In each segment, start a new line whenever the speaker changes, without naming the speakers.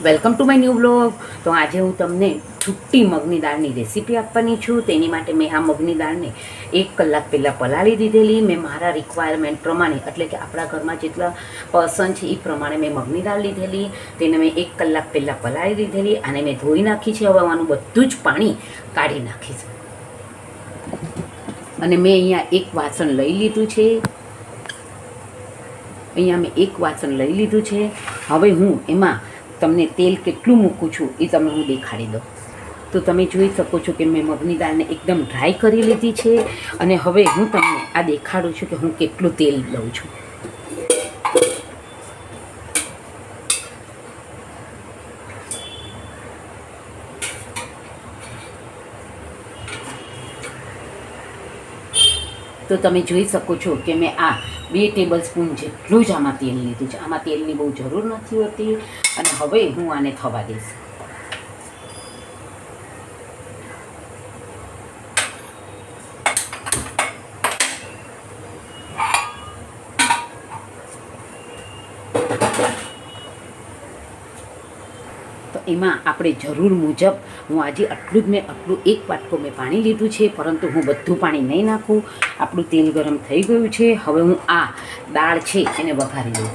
Welcome to my new blog. તો આજે હું તમને છૂટી મગની દાળની રેસીપી આપવાની છું. તેની માટે મેં આ મગની દાળને 1 કલાક પહેલાં પલાળી દીધેલી. મેં મારા રિક્વાયરમેન્ટ પ્રમાણે, એટલે કે આપણા ઘરમાં જેટલા પર્સન છે એ પ્રમાણે મેં મગની દાળ લીધેલી. તેને મેં 1 કલાક પહેલાં પલાળી દીધેલી અને મેં ધોઈ નાખી છે. હવે આનું બધું જ પાણી કાઢી નાખીશ. અને મેં અહીંયા એક વાસણ લઈ લીધું છે. હવે હું એમાં તમને તેલ કેટલું મૂકું છું એ તમને હું દેખાડી દઉં. તો તમે જોઈ શકો છો કે મેં મગની દાળને એકદમ ડ્રાય કરી લીધી છે. અને હવે હું તમને આ દેખાડું છું કે હું કેટલું તેલ લઉં છું. તો તમે જોઈ શકો છો કે મેં આ 2 ટેબલ સ્પૂન જેટલું જ આમાં તેલ લીધું છે. આમાં તેલની બહુ જરૂર નથી હોતી. અને હવે હું આને થવા દઈશ. તો એમાં આપણે જરૂર મુજબ હું આજે આટલું 1 વાટકો મેં પાણી લીધું છે, પરંતુ હું બધું પાણી નહીં નાખું. આપણું તેલ ગરમ થઈ ગયું છે. હવે હું આ દાળ છે એને વઘારી દઉં.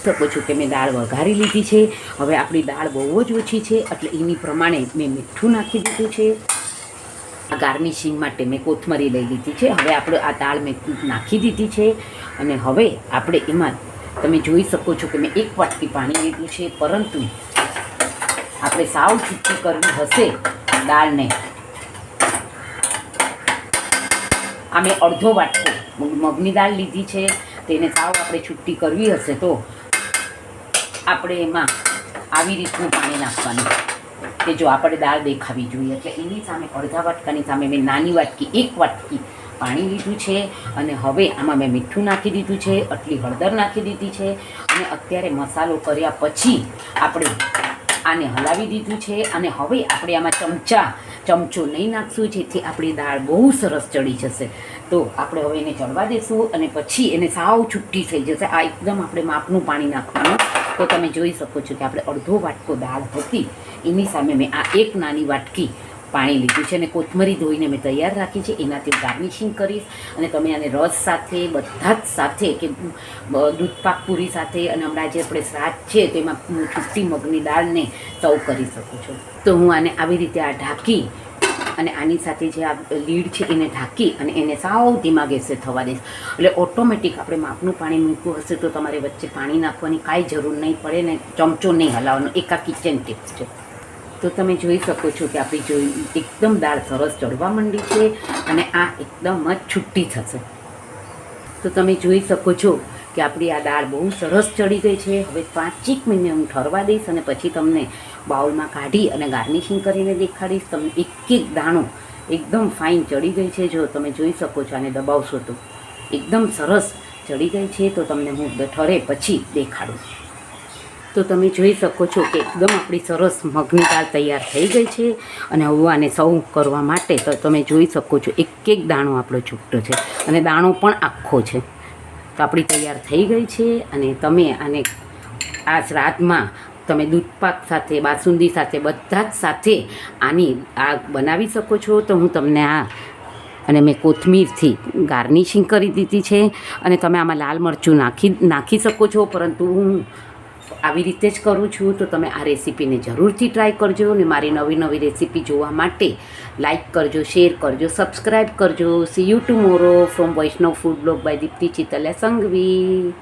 શકો છો કે મેં દાળ વઘારી લીધી છે. હવે આપણી દાળ બહુ જ ઓછી છે, એટલે એની પ્રમાણે મેં મીઠું નાખી દીધું છે. ગાર્નિશિંગ માટે મેં કોથમરી લઈ લીધી છે. હવે આપણે આ દાળ મેં નાખી દીધી છે. અને હવે આપણે એમાં તમે જોઈ શકો છો કે મેં 1 વાટકી પાણી લીધું છે, પરંતુ આપણે સાવ છૂટી કરવી હશે દાળને. આ મેં અડધો વાટકો મગની દાળ લીધી છે. તેને સાવ આપણે છૂટી કરવી હશે તો આપણે એમાં આવી રીતનું પાણી નાખવાનું કે જો આપણે દાળ દેખાવી જોઈએ. એટલે એની સામે અડધા વાટકાની સામે મેં નાની વાટકી 1 વાટકી પાણી લીધું છે. અને હવે આમાં મેં મીઠું નાખી દીધું છે, આટલી હળદર નાખી દીધી છે. અને અત્યારે મસાલો કર્યા પછી આપણે આને હલાવી દીધું છે. અને હવે આપણે આમાં ચમચો નહીં નાખશું, જેથી આપણી દાળ બહુ સરસ ચડી જશે. તો આપણે હવે એને ચડવા દઈશું અને પછી એને સાવ છૂટી થઈ જશે. આ એકદમ આપણે માપનું પાણી નાખવાનું. તો તમે જોઈ શકો છો કે આપણે અડધો વાટકો દાળ હતી, એની સામે મેં આ 1 નાની વાટકી પાણી લીધું છે. અને કોથમરી ધોઈને મેં તૈયાર રાખી છે. એનાથી ગાર્નિશિંગ કરીશ. અને તમે આને રસ સાથે, બધા જ સાથે, કે દૂધપાક પૂરી સાથે, અને હમણાં જે આપણે શ્રાદ્ધ છે તેમાં છૂટી મગની દાળને સર્વ કરી શકો છો. તો હું આને આવી રીતે આ ઢાંકી અને આની સાથે જે આ લીડ છે એને ઢાંકી અને એને સાવ ધીમા ગેસે થવા દઈશ. એટલે ઓટોમેટિક આપણે માપનું પાણી મૂકવું હશે તો તમારે વચ્ચે પાણી નાખવાની કાંઈ જરૂર નહીં પડે ને ચમચો નહીં હલાવવાનો. એક આ કિચન ટિપ્સ છે. તો તમે જોઈ શકો છો કે આપણી એકદમ દાળ સરસ ચડવા માંડી છે અને આ એકદમ જ છૂટી થશે. તો તમે જોઈ શકો છો કે આપણી આ દાળ બહુ સરસ ચડી ગઈ છે. હવે 5 મિનિટ હું ઠરવા દઈશ અને પછી તમને બાઉલમાં કાઢી અને ગાર્નિશિંગ કરીને દેખાડીશ. તમને એક દાણો એકદમ ફાઇન ચડી ગઈ છે. જો તમે જોઈ શકો છો, આને દબાવશો તો એકદમ સરસ ચડી ગઈ છે. તો તમને હું ઠરે પછી દેખાડું. તો તમે જોઈ શકો છો કે એકદમ આપણી સરસ મગની દાળ તૈયાર થઈ ગઈ છે. અને હવે આને સર્વ કરવા માટે તો તમે જોઈ શકો છો એક દાણો આપણો છૂટો છે અને દાણો પણ આખો છે. તો આપણી તૈયાર થઈ ગઈ છે. અને તમે આને આ શ્રાદ્ધમાં તમે દૂધપાક સાથે, બાસુંદી સાથે, બધા જ સાથે આની આ બનાવી શકો છો. તો હું તમને અને મેં કોથમીરથી ગાર્નિશિંગ કરી દીધી છે. અને તમે આમાં લાલ મરચું નાખી શકો છો, પરંતુ હું આવી રીતે જ કરું છું. તો તમે આ રેસીપીને જરૂરથી ટ્રાય કરજો. અને મારી નવી રેસીપી જોવા માટે લાઇક કરજો, શેર કરજો, સબસ્ક્રાઈબ કરજો. See you tomorrow from Vaishnav food blog by Dipti Chitalia Sanghvi.